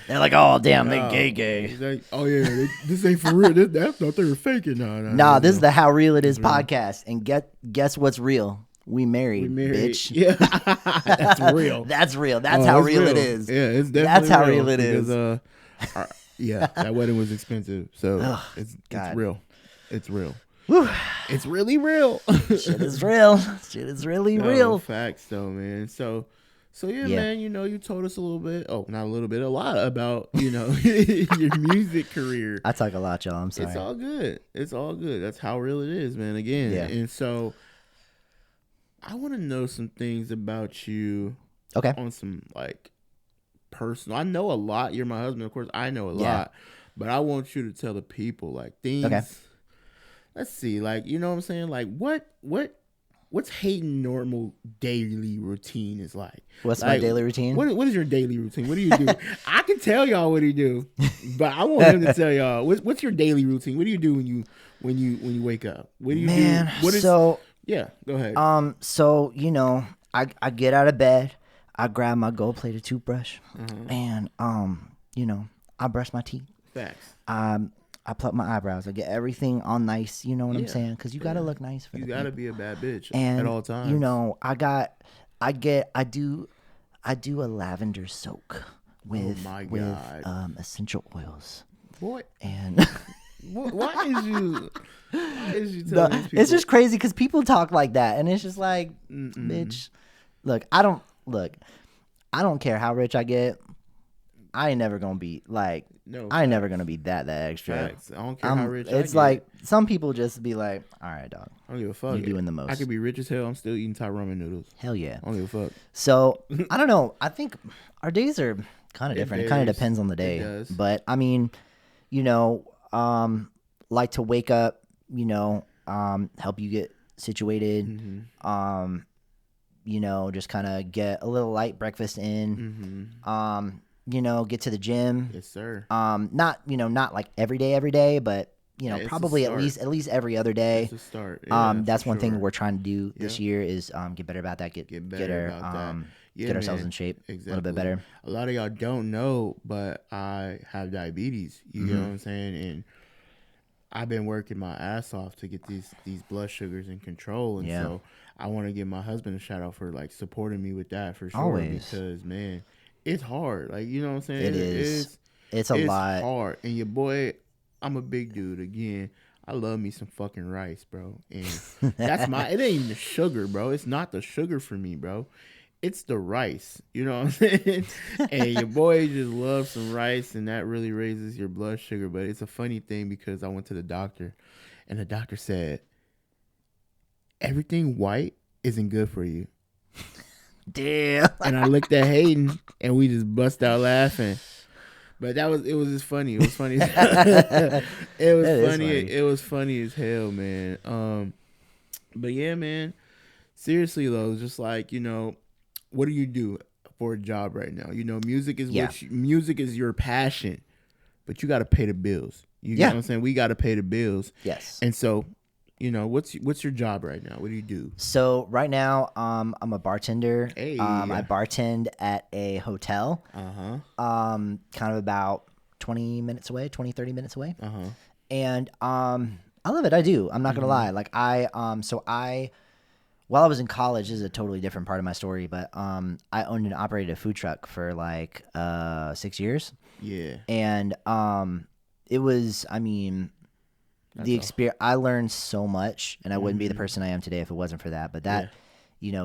S2: They're like, oh damn, they gay.
S3: Like, oh yeah, this ain't for real. That's thought they were faking.
S2: No, this is the How Real It Is podcast, and guess what's real? We married, bitch.
S3: Yeah, that's real.
S2: That's real. That's how real it is.
S3: Yeah, it's definitely
S2: that's how real it is.
S3: Yeah, that wedding was expensive, so it's real. It's real.
S2: Whew.
S3: It's really real.
S2: Shit is real. Shit is really real.
S3: Facts, though, man. So yeah, man. You told us a little bit. Oh, not a little bit. A lot about your music career.
S2: I talk a lot, y'all. I'm sorry.
S3: It's all good. It's all good. That's how real it is, man. Again, and so I want to know some things about you.
S2: Okay.
S3: On some like personal. I know a lot. You're my husband, of course. I know a lot, but I want you to tell the people like things.
S2: Okay.
S3: Let's see, like, you know what I'm saying? Like, what's Hayden normal daily routine is like?
S2: What's my daily routine?
S3: What is your daily routine? What do you do? I can tell y'all what he do, but I want him to tell y'all what's your daily routine. What do you do when you wake up? What do you do? Yeah, go ahead.
S2: So I get out of bed, I grab my gold-plated toothbrush, and I brush my teeth.
S3: Facts.
S2: I pluck my eyebrows. I get everything all nice. You know what I'm saying? Because you gotta look nice for
S3: you
S2: the
S3: gotta
S2: people.
S3: be a bad bitch
S2: And
S3: at all times.
S2: I do a lavender soak with essential oils.
S3: Boy,
S2: and
S3: why is you telling these people?
S2: It's just crazy because people talk like that, and it's just like, bitch. Look, I don't care how rich I get. I ain't never gonna be like. No, I ain't never gonna be that extra.
S3: Facts. I don't care how rich.
S2: It's like some people just be like, "All right, dog.
S3: I don't give a fuck.
S2: You're doing the most."
S3: I could be rich as hell. I'm still eating Thai ramen noodles.
S2: Hell yeah.
S3: I don't give a fuck.
S2: So I don't know. I think our days are kind of different. It kind of depends on the day.
S3: It does.
S2: But I mean, like to wake up, help you get situated. Just kind of get a little light breakfast in. Get to the gym.
S3: Yes, sir.
S2: Not like every day, but probably at least every other day.
S3: That's a start. Yeah,
S2: that's one thing we're trying to do this year is get better about that. Get ourselves in shape a little bit better.
S3: A lot of y'all don't know, but I have diabetes. You know what I'm saying? And I've been working my ass off to get these blood sugars in control, and so I want to give my husband a shout out for like supporting me with that for sure.
S2: Always.
S3: Because man, it's hard. Like, you know what I'm saying?
S2: It is. It's a lot.
S3: It's hard. And your boy, I'm a big dude. Again, I love me some fucking rice, bro. And that's it ain't even the sugar, bro. It's not the sugar for me, bro. It's the rice. You know what I'm saying? And your boy just loves some rice, and that really raises your blood sugar. But it's a funny thing because I went to the doctor, and the doctor said, everything white isn't good for you.
S2: Damn.
S3: And I looked at Hayden, and we just bust out laughing. But it was just funny. It was funny. It was funny. It was funny as hell, man. But yeah, man. Seriously though, just like, what do you do for a job right now? Music is music is your passion, but you got to pay the bills. You know what I'm saying? We got to pay the bills.
S2: Yes.
S3: And so, what's your job right now? What do you do?
S2: So right now, I'm a bartender.
S3: Hey.
S2: I bartend at a hotel. Kind of about 30 minutes away. And I love it. I do. I'm not gonna lie. Like while I was in college, this is a totally different part of my story, but I owned and operated a food truck for like 6 years.
S3: Yeah.
S2: And it was, the experience. I learned so much, and I wouldn't be the person I am today if it wasn't for that. But that,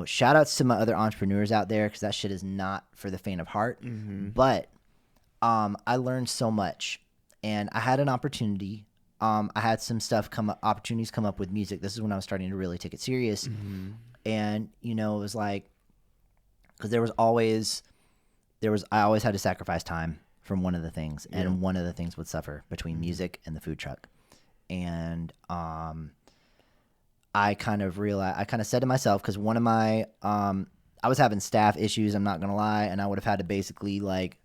S2: shout outs to my other entrepreneurs out there, because that shit is not for the faint of heart. But I learned so much, and I had an opportunity. I had some opportunities come up with music. This is when I was starting to really take it serious. And, it was like, because I always had to sacrifice time from one of the things, and one of the things would suffer between music and the food truck. And I kind of said to myself, because one of my, I was having staff issues, I'm not going to lie, and I would have had to basically, like,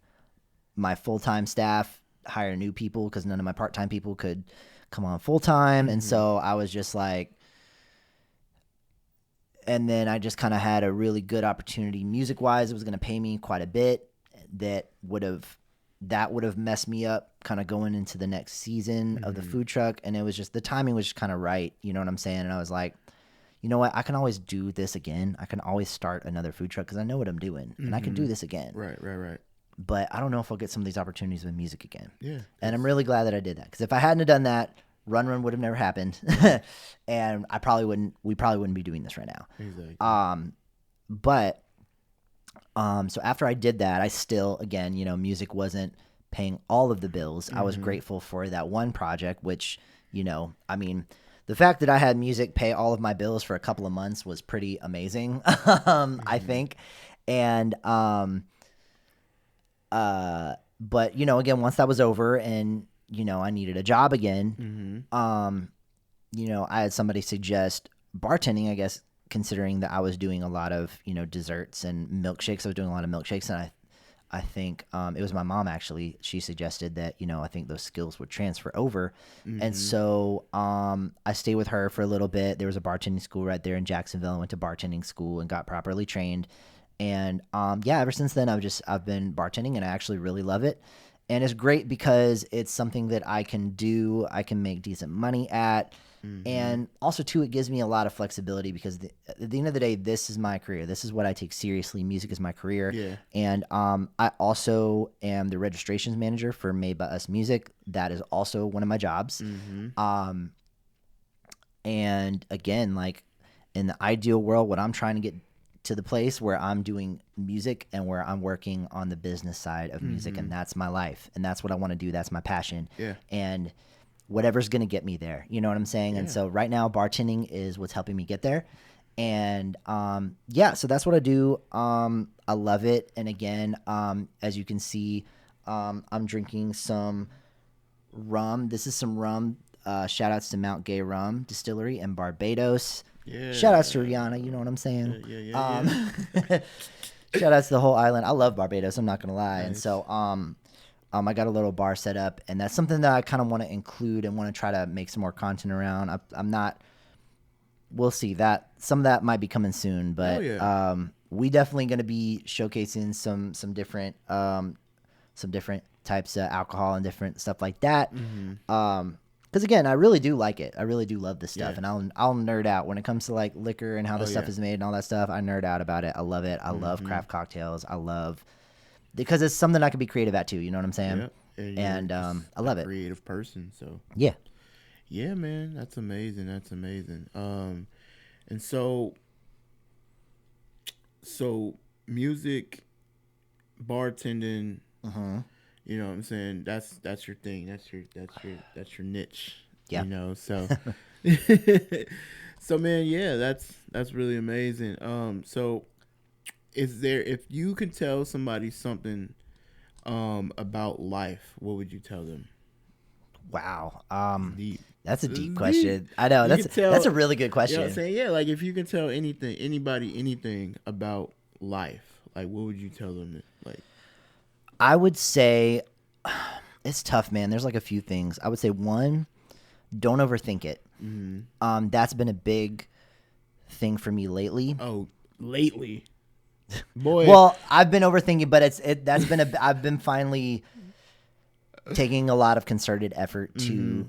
S2: my full-time staff hire new people because none of my part-time people could come on full-time. And so I was just like, and then I just kind of had a really good opportunity music-wise. It was going to pay me quite a bit. That would have messed me up kind of going into the next season of the food truck. And it was just, the timing was just kind of right. You know what I'm saying? And I was like, you know what? I can always do this again. I can always start another food truck because I know what I'm doing, and I can do this again.
S3: Right.
S2: But I don't know if I'll get some of these opportunities with music again.
S3: Yeah.
S2: And I'm really glad that I did that, because if I hadn't have done that, Run would have never happened. And we probably wouldn't be doing this right now.
S3: Exactly.
S2: So after I did that, I still, again, music wasn't paying all of the bills. I was grateful for that one project, which, the fact that I had music pay all of my bills for a couple of months was pretty amazing, I think. And, but again, once that was over and, I needed a job again, I had somebody suggest bartending, I guess, considering that I was doing a lot of, desserts and milkshakes. I was doing a lot of milkshakes, and I think it was my mom, actually. She suggested that, I think those skills would transfer over. And so I stayed with her for a little bit. There was a bartending school right there in Jacksonville. I went to bartending school and got properly trained. And ever since then, I've been bartending, and I actually really love it. And it's great because it's something that I can do. I can make decent money at. And also, too, it gives me a lot of flexibility, because at the end of the day, this is my career. This is what I take seriously. Music is my career.
S3: Yeah.
S2: And I also am the registrations manager for Made by Us Music. That is also one of my jobs. And again, like, in the ideal world, what I'm trying to get to the place where I'm doing music and where I'm working on the business side of music, and that's my life, and that's what I want to do. That's my passion.
S3: Yeah. And
S2: whatever's going to get me there. You know what I'm saying? Yeah. And so right now, bartending is what's helping me get there. And so that's what I do. I love it. And again, as you can see, I'm drinking some rum. This is some rum. Shout outs to Mount Gay Rum Distillery in Barbados.
S3: Yeah.
S2: Shout outs to Rihanna. You know what I'm saying?
S3: Yeah.
S2: Shout outs to the whole island. I love Barbados. I'm not going to lie.
S3: Nice.
S2: And so, I got a little bar set up, and that's something that I kind of want to include and want to try to make some more content around. I'm not. We'll see that some of that might be coming soon, but we definitely going to be showcasing some different types of alcohol and different stuff like that. Because again, I really do like it. I really do love this stuff, and I'll nerd out when it comes to like liquor and how this stuff is made and all that stuff. I nerd out about it. I love it. I love craft cocktails. I love. Because it's something I can be creative at too, you know what I'm saying?
S3: Yeah.
S2: And I love it.
S3: Creative person, so
S2: yeah,
S3: man, that's amazing. And so music, bartending, you know what I'm saying? That's your thing. That's your niche.
S2: Yeah.
S3: So so man, that's really amazing. So is there, if you can tell somebody something about life, what would you tell them?
S2: Wow.
S3: Deep.
S2: That's a deep question. I know. That's a really good question.
S3: You know what I'm saying? Yeah, like if you can tell anybody anything about life, like what would you tell them? Like,
S2: I would say it's tough, man. There's like a few things. I would say one, don't overthink it. That's been a big thing for me lately.
S3: Oh, lately, boy.
S2: Well, I've been overthinking, but I've been finally taking a lot of concerted effort to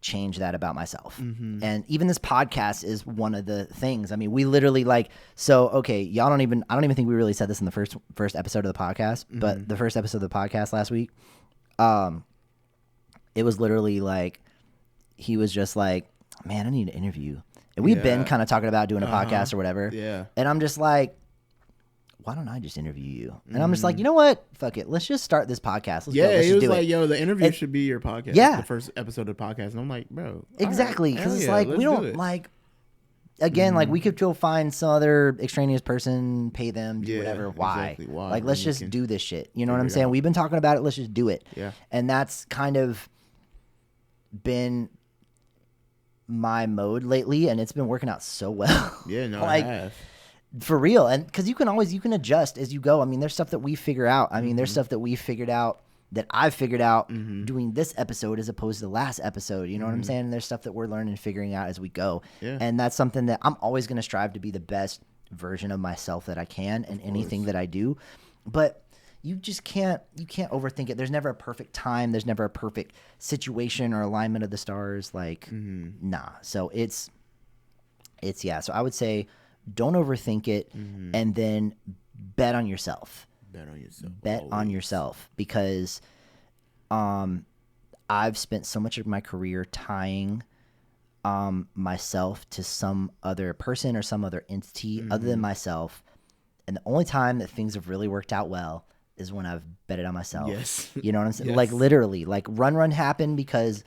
S2: change that about myself. And even this podcast is one of the things. I mean, we literally okay, I don't even think we really said this in the first episode of the podcast, but the first episode of the podcast last week, it was literally like, he was just like, man, I need an interview. And we've been kind of talking about doing a podcast or whatever.
S3: Yeah.
S2: And I'm just like, why don't I just interview you? And I'm just like, you know what? Fuck it. Let's just start this podcast. Let's go. Let's
S3: it was
S2: do
S3: like, yo, the interview should be your podcast.
S2: Yeah.
S3: The first episode of the podcast. And I'm like, bro.
S2: Exactly. Because it's like, we don't like, again, like we could go find some other extraneous person, pay them, do whatever. Why?
S3: Exactly. Why?
S2: Like, let's just do this shit. You know what I'm saying? We've been talking about it. Let's just do it.
S3: Yeah.
S2: And that's kind of been my mode lately, and it's been working out so well.
S3: Yeah, no,
S2: like,
S3: I have.
S2: For real. And because you can adjust as you go. I mean, there's stuff that we figure out. I mean, there's stuff that we figured out that I've figured out doing this episode as opposed to the last episode. You know what I'm saying? And there's stuff that we're learning and figuring out as we go.
S3: Yeah.
S2: And that's something that I'm always going to strive to be the best version of myself that I can in anything that I do. But you just can't overthink it. There's never a perfect time. There's never a perfect situation or alignment of the stars. Like, nah. So it's So I would say, don't overthink it, and then bet on yourself. Bet on yourself, because I've spent so much of my career tying myself to some other person or some other entity other than myself, and the only time that things have really worked out well is when I've betted on myself.
S3: Yes.
S2: You know what I'm saying?
S3: Yes.
S2: Like, literally, like Run happened because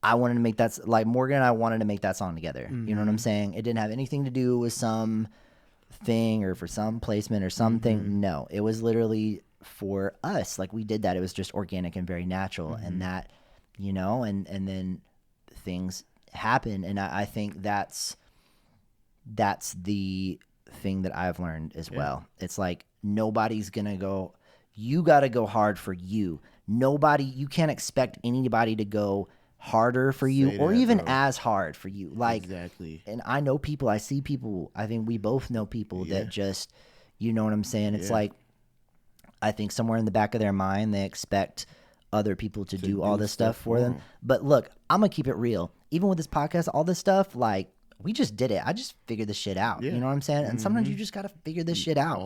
S2: I wanted to make that, like, Morgan and I wanted to make that song together. You know what I'm saying? It didn't have anything to do with some thing or for some placement or something. No, it was literally for us. Like, we did that. It was just organic and very natural. And that, you know, and then things happen. And I think that's the thing that I've learned as well. It's like, nobody's gonna go, you got to go hard for you. You can't expect anybody to go harder for you or even as hard for you. Like,
S3: exactly.
S2: And I know people, I see people, I think we both know people that just, you know what I'm saying? It's like, I think somewhere in the back of their mind, they expect other people to do all this stuff for them. But look, I'm going to keep it real. Even with this podcast, all this stuff, like, we just did it. I just figured this shit out. You know what I'm saying? And sometimes you just got to figure this shit out.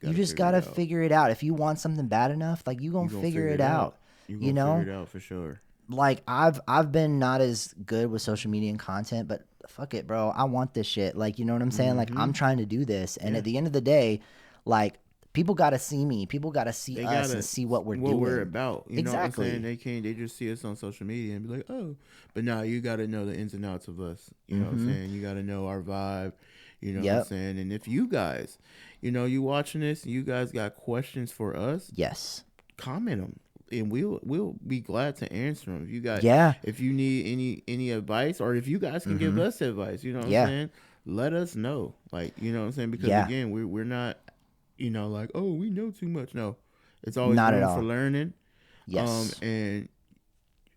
S2: You just got to figure it out. If you want something bad enough, like, you going to figure it out. You know?
S3: Figure it out for sure.
S2: Like, I've been not as good with social media and content, but fuck it, bro. I want this shit. Like, you know what I'm saying? Like, I'm trying to do this. And at the end of the day, like, people got to see me. People got to see us and see what we're doing.
S3: What we're about. You
S2: exactly.
S3: know what I'm saying? They just see us on social media and be like, oh. But now you got to know the ins and outs of us. You know what I'm saying? You got to know our vibe. You know what I'm saying? And if you guys, you know, you watching this, you guys got questions for us.
S2: Yes.
S3: Comment them. And we'll be glad to answer them. If you got, if you need any advice, or if you guys can give us advice, you know what I'm saying? Let us know. Like, you know what I'm saying? Because again, we're not, you know, like, oh, we know too much. No, it's always
S2: not
S3: room
S2: at all
S3: for learning.
S2: Yes.
S3: And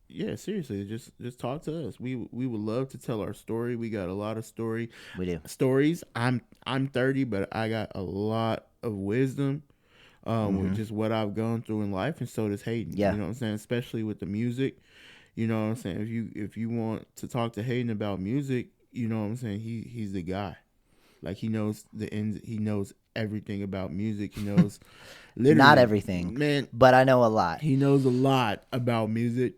S3: yeah, seriously, just talk to us. We would love to tell our story. We got a lot of stories. I'm 30, but I got a lot of wisdom. With just what I've gone through in life, and so does Hayden.
S2: Yeah.
S3: You know what I'm saying? Especially with the music. You know what I'm saying? If you want to talk to Hayden about music, you know what I'm saying? He's the guy. Like, he knows the ends. He knows everything about music. He knows literally
S2: not everything,
S3: man,
S2: but I know a lot.
S3: He knows a lot about music.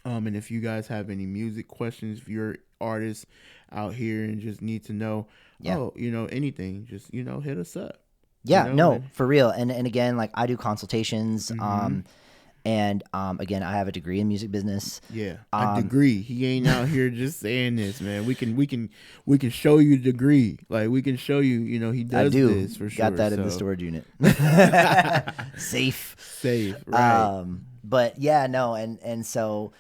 S3: And if you guys have any music questions, if you're artists out here and just need to know, you know, anything, just, you know, hit us up.
S2: Yeah,
S3: you know,
S2: no, for real. And again, like, I do consultations. And again, I have a degree in music business.
S3: Yeah, a degree. He ain't out here just saying this, man. We can show you the degree. Like we can show you. You know, he does this for sure.
S2: Got that in the storage unit. Safe.
S3: Right.
S2: But yeah, no, and so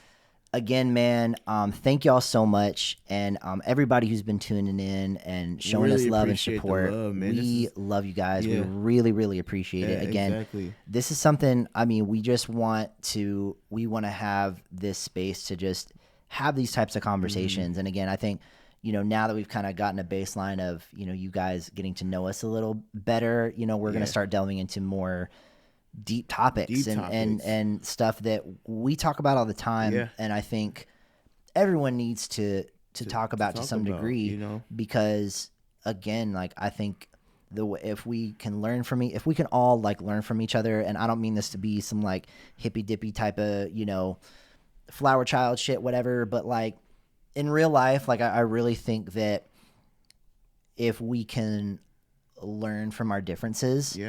S2: again, man, thank y'all so much, and everybody who's been tuning in and showing us love and support. We love you guys. We really, really appreciate it. Again, this is something. I mean, we want to have this space to just have these types of conversations. And again, I think, you know, now that we've kind of gotten a baseline of, you know, you guys getting to know us a little better, you know, we're going to start delving into more deep topics and stuff that we talk about all the time. And I think everyone needs to talk about to some degree,
S3: you know,
S2: because again, like, I think if we can all like learn from each other, and I don't mean this to be some like hippy dippy type of, you know, flower child shit, whatever, but like in real life, like I really think that if we can learn from our differences,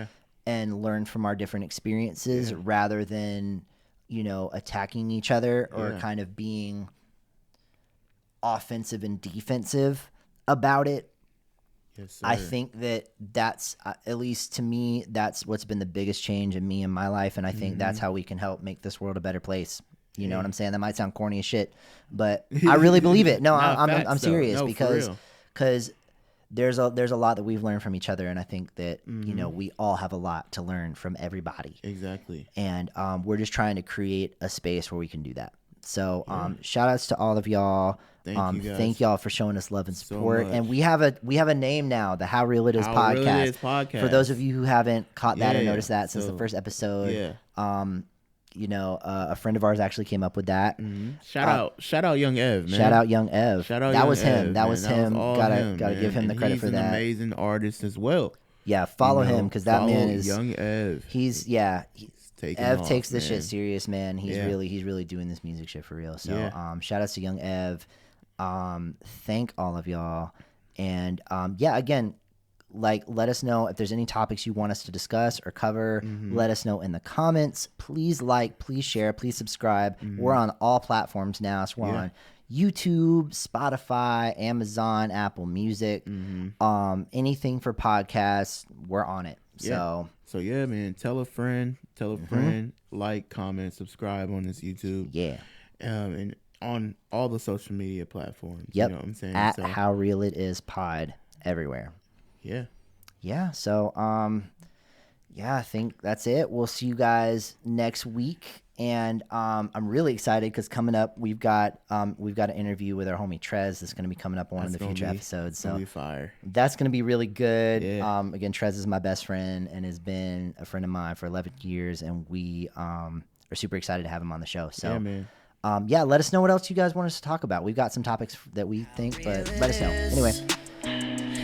S2: and learn from our different experiences rather than, you know, attacking each other or kind of being offensive and defensive about it.
S3: Yes, sir.
S2: I think that's at least to me, that's what's been the biggest change in me in my life. And I think that's how we can help make this world a better place. You know what I'm saying? That might sound corny as shit, but I really believe it. No, I'm serious, because there's a lot that we've learned from each other, and I think that you know, we all have a lot to learn from everybody.
S3: Exactly.
S2: And we're just trying to create a space where we can do that. So shout outs to all of y'all. Thank y'all for showing us love and support. And we have a name now, the How Real It Is podcast. For those of you who haven't caught that or noticed that since the first episode, you know, a friend of ours actually came up with that.
S3: Shout out Young Ev, man.
S2: Shout out Young Ev.
S3: That
S2: was him. Gotta give him the credit for that.
S3: He's an amazing artist as well.
S2: Yeah, follow him, because that man is
S3: Young Ev.
S2: Ev takes this shit serious, man. He's really doing this music shit for real. So shout outs to Young Ev. Thank all of y'all. And again, like, let us know if there's any topics you want us to discuss or cover. Let us know in the comments. Please please share, please subscribe. We're on all platforms now. So we're on YouTube, Spotify, Amazon, Apple Music, anything for podcasts, we're on it. So
S3: yeah, man, tell a friend, like, comment, subscribe on this YouTube. And on all the social media platforms. You know what I'm saying?
S2: At How Real It Is Pod everywhere. So I think that's it. We'll see you guys next week, and I'm really excited because coming up we've got an interview with our homie Trez that's going to be coming up on one of the future episodes. So that's going to be really good. Again, Trez is my best friend and has been a friend of mine for 11 years, and we are super excited to have him on the show. So let us know what else you guys want us to talk about. We've got some topics that we think, but let us know. Anyway.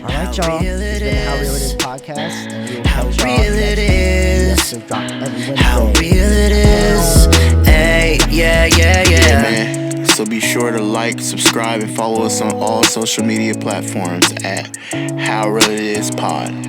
S2: All right, y'all. It's been the How Real It Is podcast. And we'll
S1: How real it is. How real it is. Hey, yeah, man. So be sure to like, subscribe, and follow us on all social media platforms at How Real It Is Pod.